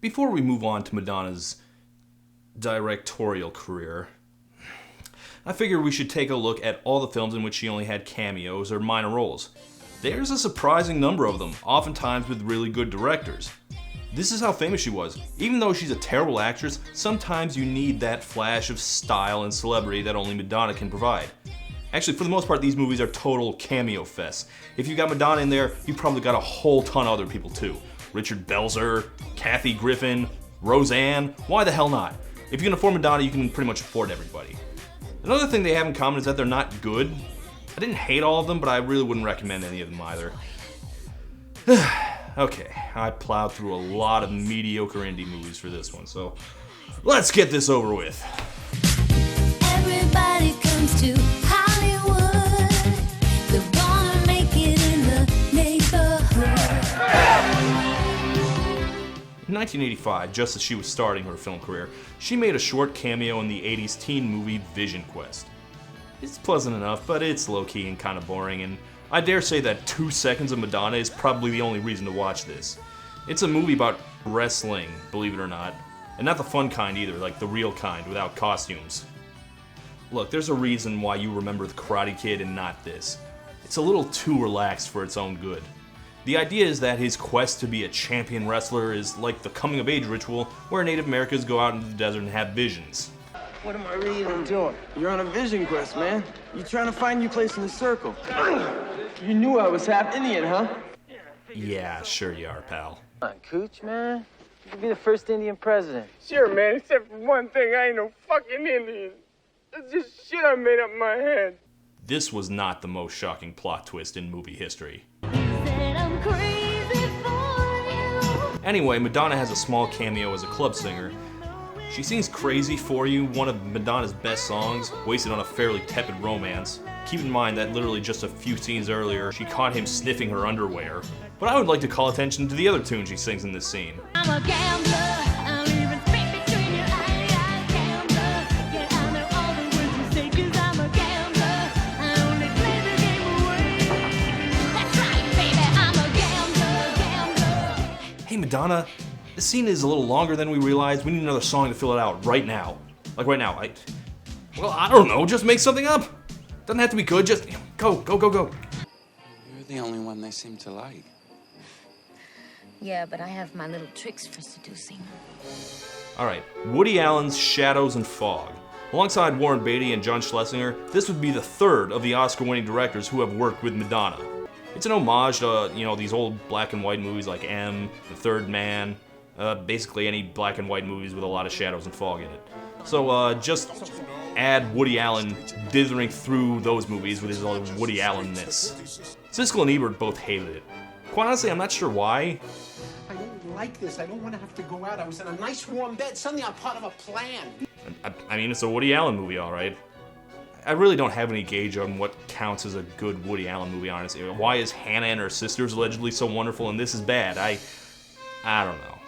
Before we move on to Madonna's directorial career, I figure we should take a look at all the films in which she only had cameos or minor roles. There's a surprising number of them, oftentimes with really good directors. This is how famous she was. Even though she's a terrible actress, sometimes you need that flash of style and celebrity that only Madonna can provide. Actually, for the most part, these movies are total cameo fests. If you got Madonna in there, you probably got a whole ton of other people too. Richard Belzer, Kathy Griffin, Roseanne, why the hell not? If you can afford Madonna, you can pretty much afford everybody. Another thing they have in common is that they're not good. I didn't hate all of them, but I really wouldn't recommend any of them either. Okay, I plowed through a lot of mediocre indie movies for this one, so let's get this over with. Everybody comes to Hollywood. They're gonna make it in the neighborhood. In 1985, just as she was starting her film career, she made a short cameo in the 80s teen movie Vision Quest. It's pleasant enough, but it's low-key and kind of boring, and I dare say that 2 seconds of Madonna is probably the only reason to watch this. It's a movie about wrestling, believe it or not, and not the fun kind either, like the real kind, without costumes. Look, there's a reason why you remember The Karate Kid and not this. It's a little too relaxed for its own good. The idea is that his quest to be a champion wrestler is like the coming-of-age ritual where Native Americans go out into the desert and have visions. What am I reading doing? You're on a vision quest, man. You're trying to find your place in the circle. You knew I was half Indian, huh? Yeah, sure you are, pal. Come on, Cooch, man. You could be the first Indian president. Sure, man, except for one thing, I ain't no fucking Indian. That's just shit I made up in my head. This was not the most shocking plot twist in movie history. Said I'm crazy for you. Anyway, Madonna has a small cameo as a club singer. She sings Crazy For You, one of Madonna's best songs, wasted on a fairly tepid romance. Keep in mind that literally just a few scenes earlier, she caught him sniffing her underwear. But I would like to call attention to the other tune she sings in this scene. I'm a gambler. I'm leaving straight between your eyes, gambler. Yeah, I know all the words you say 'cause I'm a gambler. I only play the game away. That's right, baby. I'm a gambler. Hey Madonna, this scene is a little longer than we realized. We need another song to fill it out right now. Like right now. I don't know, just make something up. Doesn't have to be good, just go. You're the only one they seem to like. Yeah, but I have my little tricks for seducing. Alright, Woody Allen's Shadows and Fog. Alongside Warren Beatty and John Schlesinger, this would be the third of the Oscar-winning directors who have worked with Madonna. It's an homage to, these old black and white movies like M, The Third Man, basically any black and white movies with a lot of shadows and fog in it. So just add Woody Allen dithering through those movies with his old Woody Allen-ness. Siskel and Ebert both hated it. Quite honestly, I'm not sure why. I don't like this. I don't want to have to go out. I was in a nice warm bed. Suddenly I'm part of a plan. I mean, it's a Woody Allen movie, alright. I really don't have any gauge on what counts as a good Woody Allen movie, honestly. Why is Hannah and her sisters allegedly so wonderful and this is bad? I don't know.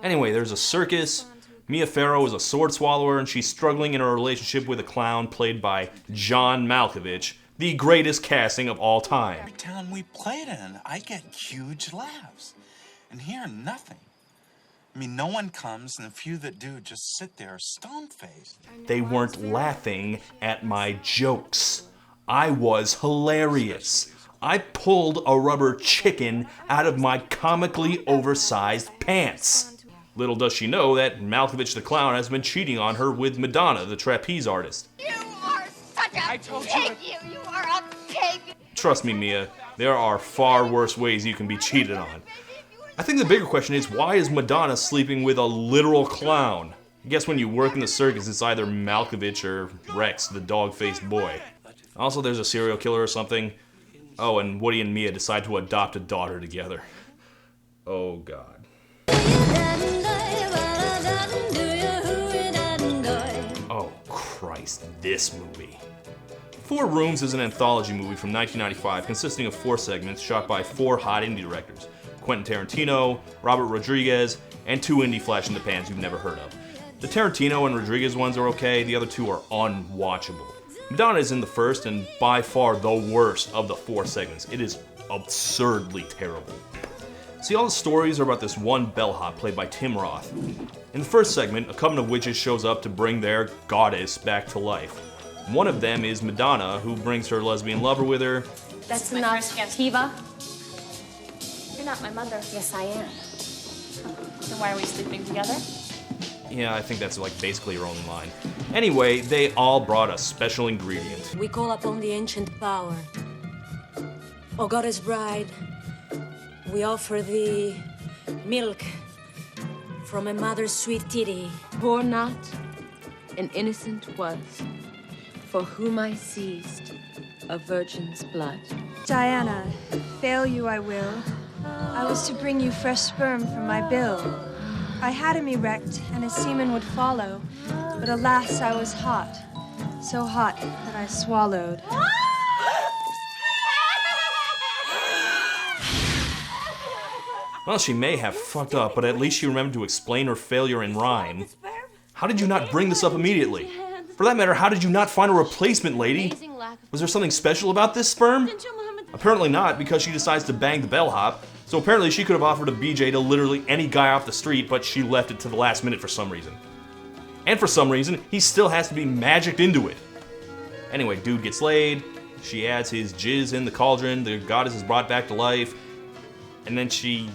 Anyway, there's a circus. Mia Farrow is a sword swallower, and she's struggling in her relationship with a clown played by John Malkovich, the greatest casting of all time. Every town we played in, I get huge laughs. And here, nothing. I mean, no one comes, and the few that do just sit there stone-faced. They weren't laughing at my jokes. I was hilarious. I pulled a rubber chicken out of my comically oversized pants. Little does she know that Malkovich the clown has been cheating on her with Madonna, the trapeze artist. You are such a pig, you are a pig! Trust me, Mia, there are far worse ways you can be cheated on. I think the bigger question is, why is Madonna sleeping with a literal clown? I guess when you work in the circus, it's either Malkovich or Rex, the dog-faced boy. Also, there's a serial killer or something. Oh, and Woody and Mia decide to adopt a daughter together. Oh, God. Oh, Christ, this movie. Four Rooms is an anthology movie from 1995 consisting of 4 segments shot by 4 hot indie directors. Quentin Tarantino, Robert Rodriguez, and 2 indie flash-in-the-pans you've never heard of. The Tarantino and Rodriguez ones are okay, the other 2 are unwatchable. Madonna is in the first and by far the worst of the 4 segments. It is absurdly terrible. See, all the stories are about this one bellhop played by Tim Roth. In the first segment, a coven of witches shows up to bring their goddess back to life. One of them is Madonna, who brings her lesbian lover with her. That's not Tiva. You're not my mother. Yes, I am. Then why are we sleeping together? Yeah, I think that's like basically your only line. Anyway, they all brought a special ingredient. We call upon the ancient power. O goddess bride, we offer thee milk from a mother's sweet titty. Pour not, an innocent was, for whom I seized a virgin's blood. Diana, fail you I will. I was to bring you fresh sperm from my bill. I had him erect, and his semen would follow. But alas, I was hot, so hot that I swallowed. Well, she may have fucked up, but at least she remembered to explain her failure in rhyme. How did you not bring this up immediately? For that matter, how did you not find a replacement, lady? Was there something special about this sperm? Apparently not, because she decides to bang the bellhop. So apparently she could have offered a BJ to literally any guy off the street, but she left it to the last minute for some reason. And for some reason, he still has to be magicked into it. Anyway, dude gets laid, she adds his jizz in the cauldron, the goddess is brought back to life, and then she,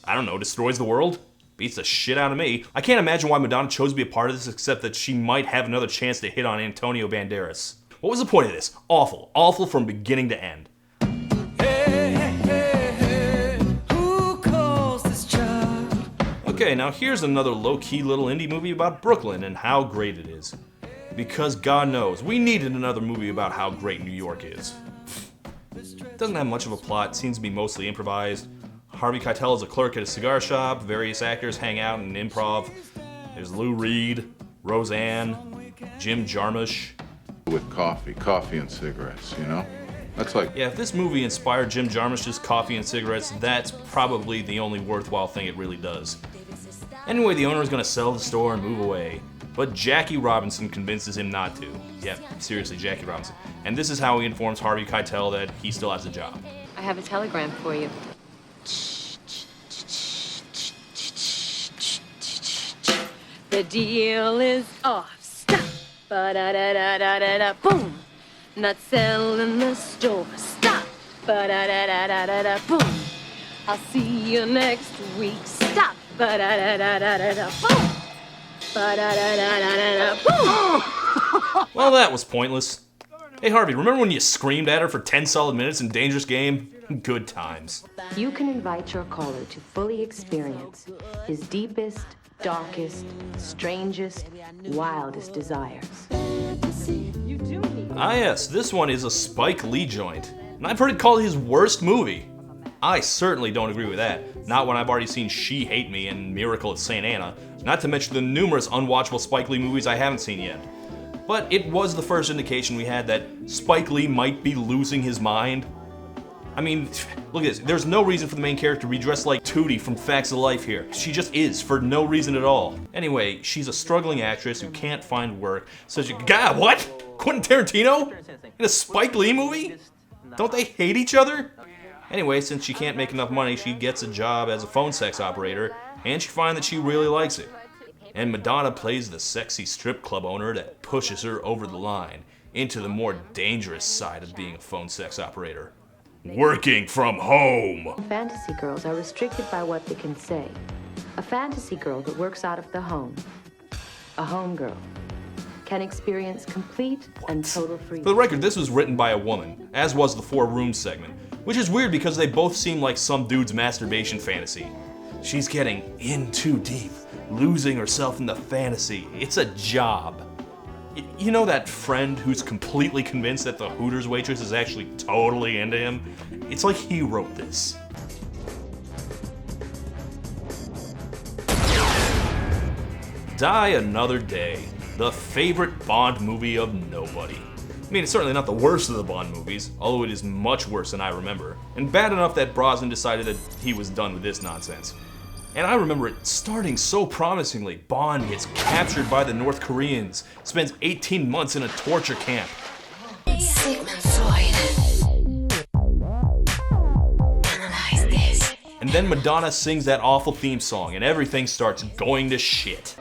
I don't know, destroys the world? Beats the shit out of me. I can't imagine why Madonna chose to be a part of this except that she might have another chance to hit on Antonio Banderas. What was the point of this? Awful. Awful from beginning to end. Okay, now here's another low-key little indie movie about Brooklyn and how great it is. Because God knows, we needed another movie about how great New York is. It doesn't have much of a plot, seems to be mostly improvised. Harvey Keitel is a clerk at a cigar shop, various actors hang out and improv. There's Lou Reed, Roseanne, Jim Jarmusch. With coffee and cigarettes, you know? That's like... Yeah, if this movie inspired Jim Jarmusch's coffee and cigarettes, that's probably the only worthwhile thing it really does. Anyway, the owner is going to sell the store and move away. But Jackie Robinson convinces him not to. Yeah, seriously, Jackie Robinson. And this is how he informs Harvey Keitel that he still has a job. I have a telegram for you. The deal is off. Stop. Ba-da-da-da-da-da-da. Boom. Not selling the store. Stop. Ba-da-da-da-da-da-da. Boom. I'll see you next week. Stop. Ba-da-da-da-da-da-da. Boom. Ba-da-da-da-da-da-da. Boom. Well, that was pointless. Hey, Harvey, remember when you screamed at her for 10 solid minutes in Dangerous Game? Good times. You can invite your caller to fully experience his deepest, darkest, strangest, wildest desires. Ah yes, this one is a Spike Lee joint. And I've heard it called his worst movie. I certainly don't agree with that. Not when I've already seen She Hate Me and Miracle at St. Anna, not to mention the numerous unwatchable Spike Lee movies I haven't seen yet. But it was the first indication we had that Spike Lee might be losing his mind. I mean, look at this. There's no reason for the main character to be dressed like Tootie from Facts of Life here. She just is, for no reason at all. Anyway, she's a struggling actress who can't find work, so she... God, what? Quentin Tarantino? In a Spike Lee movie? Don't they hate each other? Anyway, since she can't make enough money, she gets a job as a phone sex operator, and she finds that she really likes it. And Madonna plays the sexy strip club owner that pushes her over the line into the more dangerous side of being a phone sex operator. Working from home! Fantasy girls are restricted by what they can say. A fantasy girl that works out of the home, a home girl, can experience complete and total freedom. For the record, this was written by a woman, as was the 4 Rooms segment, which is weird because they both seem like some dude's masturbation fantasy. She's getting in too deep, losing herself in the fantasy. It's a job. You know that friend who's completely convinced that the Hooters waitress is actually totally into him? It's like he wrote this. Die Another Day, the favorite Bond movie of nobody. I mean, it's certainly not the worst of the Bond movies, although it is much worse than I remember, and bad enough that Brosnan decided that he was done with this nonsense. And I remember it starting so promisingly. Bond gets captured by the North Koreans, spends 18 months in a torture camp. Sigmund Freud. Analyze this. And then Madonna sings that awful theme song, and everything starts going to shit.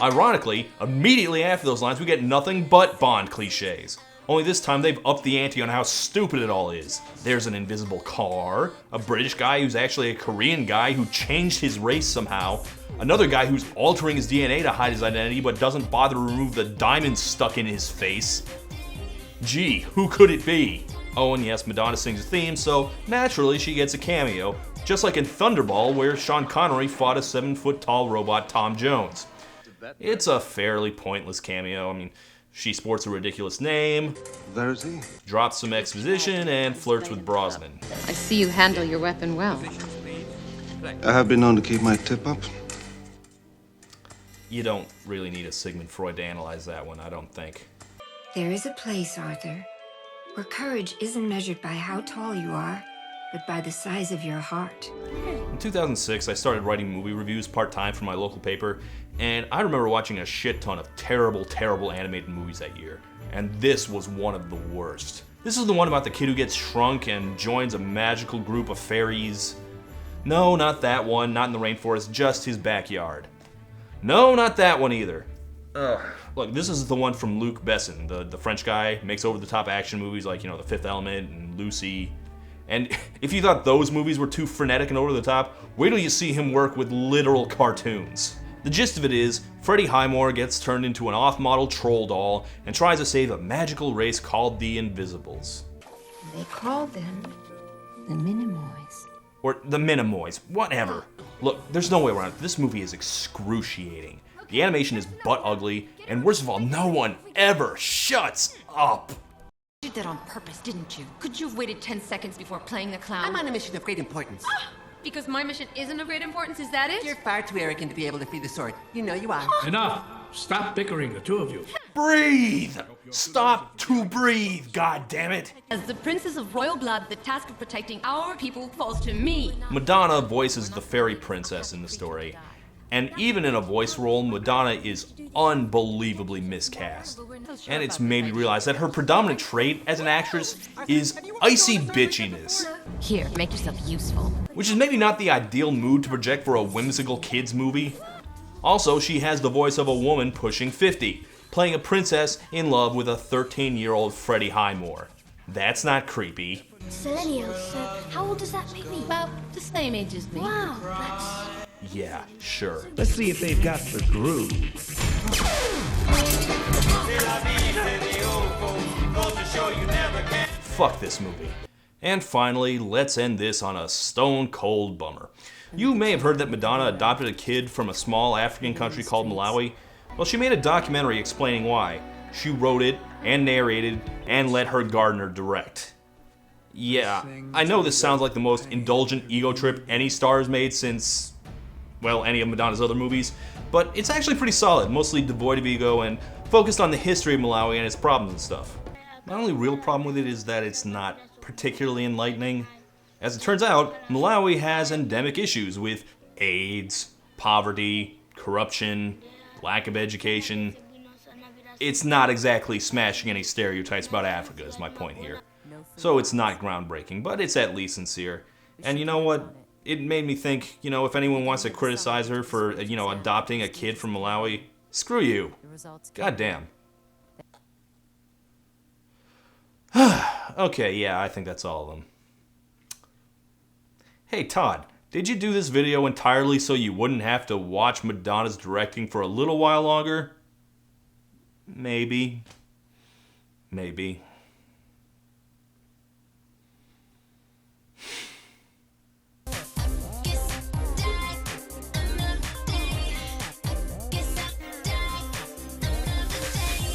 Ironically, immediately after those lines, we get nothing but Bond cliches. Only this time they've upped the ante on how stupid it all is. There's an invisible car, a British guy who's actually a Korean guy who changed his race somehow, another guy who's altering his DNA to hide his identity but doesn't bother to remove the diamond stuck in his face. Gee, who could it be? Oh, and yes, Madonna sings a theme, so naturally she gets a cameo, just like in Thunderball where Sean Connery fought a 7-foot-tall robot Tom Jones. It's a fairly pointless cameo. I mean, she sports a ridiculous name, There's he. drops some exposition, and flirts with Brosnan. I see you handle your weapon well. I have been known to keep my tip up. You don't really need a Sigmund Freud to analyze that one, I don't think. There is a place, Arthur, where courage isn't measured by how tall you are, but by the size of your heart. In 2006, I started writing movie reviews part-time for my local paper, and I remember watching a shit ton of terrible, terrible animated movies that year, and this was one of the worst. This is the one about the kid who gets shrunk and joins a magical group of fairies. No, not that one, not in the rainforest, just his backyard. No, not that one either. Ugh. Look, this is the one from Luc Besson, the French guy, makes over-the-top action movies like, The Fifth Element and Lucy. And if you thought those movies were too frenetic and over-the-top, wait till you see him work with literal cartoons. The gist of it is, Freddie Highmore gets turned into an off-model troll doll and tries to save a magical race called the Invisibles. They call them the Minimoys. Or the Minimoys, whatever. Look, there's no way around it. This movie is excruciating. The animation is butt ugly, and worst of all, no one ever shuts up. You did that on purpose, didn't you? Could you have waited 10 seconds before playing the clown? I'm on a mission of great importance. Because my mission isn't of great importance, is that it? You're far too arrogant to be able to free the sword. You know you are. Enough! Stop bickering, the two of you. Breathe! Stop to breathe, god damn it! As the princess of royal blood, the task of protecting our people falls to me. Madonna voices the fairy princess in the story. And even in a voice role, Madonna is unbelievably miscast. And it's made me realize that her predominant trait as an actress is icy bitchiness. Here, make yourself useful. Which is maybe not the ideal mood to project for a whimsical kids movie. Also, she has the voice of a woman pushing 50, playing a princess in love with a 13-year-old Freddie Highmore. That's not creepy. Selenium, so how old does that make me? About the same age as me. Wow, that's... Yeah, sure. Let's see if they've got the groove. Fuck this movie. And finally, let's end this on a stone cold bummer. You may have heard that Madonna adopted a kid from a small African country called Malawi. Well, she made a documentary explaining why. She wrote it, and narrated, and let her gardener direct. Yeah, I know this sounds like the most indulgent ego trip any star has made since, well, any of Madonna's other movies, but it's actually pretty solid, mostly devoid of ego and focused on the history of Malawi and its problems and stuff. My only real problem with it is that it's not particularly enlightening. As it turns out, Malawi has endemic issues with AIDS, poverty, corruption, lack of education. It's not exactly smashing any stereotypes about Africa is my point here. So it's not groundbreaking, but it's at least sincere. And you know what? It made me think, if anyone wants to criticize her for, adopting a kid from Malawi, screw you. God damn. Okay, yeah, I think that's all of them. Hey Todd, did you do this video entirely so you wouldn't have to watch Madonna's directing for a little while longer? Maybe. Maybe.